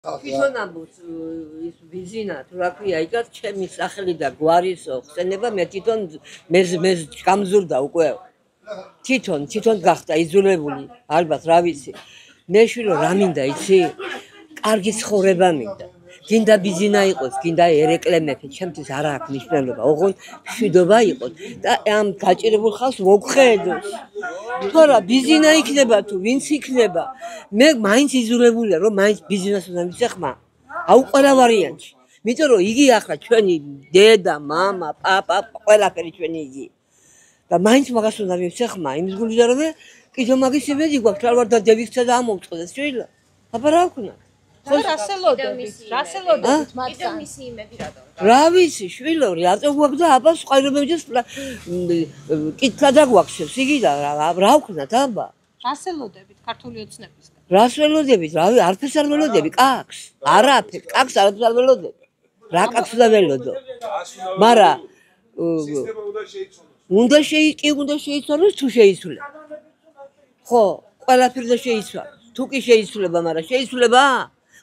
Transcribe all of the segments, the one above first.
თვითონ ამბობს ის ბიზინა თუ რა ქვია იგად ჩემი სახელი და გვარისო ხსენება მე თვითონ მე გამზურდა უკვე თვითონ გახდა იძულებული ალბათ რა ვიცი მე შვილო რა მინდა იცი კარგი ცხოვრება მინდა გინდა ბიზინა იყოს გინდა ერეკლე მეფე ჩემთვის არა აქვს მნიშვნელობა ოღონდ მშვიდობა იყოს და ამ გაჭირებულ ხალხს მოგხედოს თორა ბიზინა იქნება თუ ვინც იქნება მე მაინც იძულებულია რომ მაინც ბიზნესს უნდა მიცეხმა აუ ყველა ვარიანტში იმიტომ რომ იგი ახლა ჩვენი დედა მამა პაპა ყველაფერი ჩვენი იგი და მაინც მაგას უნდა მიცეხმა იმის გულიდან რომ კიდევ მაგის იმედი გვაქვს რა ვარ და დევიქცა და ამოვწყდეს შვილო აბა რა ვქნა რასელოდებით მაგრამ მისი იმედი რატომ რა ვიცი შვილო რატომ გვაქვს და აბა სხვაერობებს კითხვა და გვაქვს იგი და რა ვქნათ აბა რასელოდებით ქართული ოცნებისგან რას ველოდებით რავი არაფერს არ ველოდები კაკს არაფერ კაკს არაფერს არ ველოდები რა კაკს უნდა ველოდო მაგრამ უნდა შეიცვალოს თუ შეიცვლება ხო ყველაფერი და შეიცვალოს თუ კი შეიცვლება მაგრამ შეიცვლება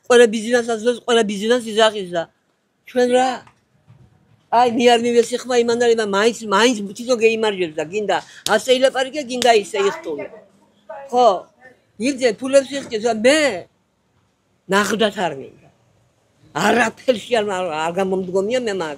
ყველა ბიზნესსაც და ყველა ბიზნესს იზახიზა ჩვენ რა აი მე არ მივესიხმა იმანდარება მაინც თვითონ გეიმარჯვებს და გინდა ასე ილაპარაკე გინდა ისე იხტული ხო იგძე ფულებს იხჭებს და მე ნახდათ არ მინდა არაფერში არ გამომდგომია მე მაგ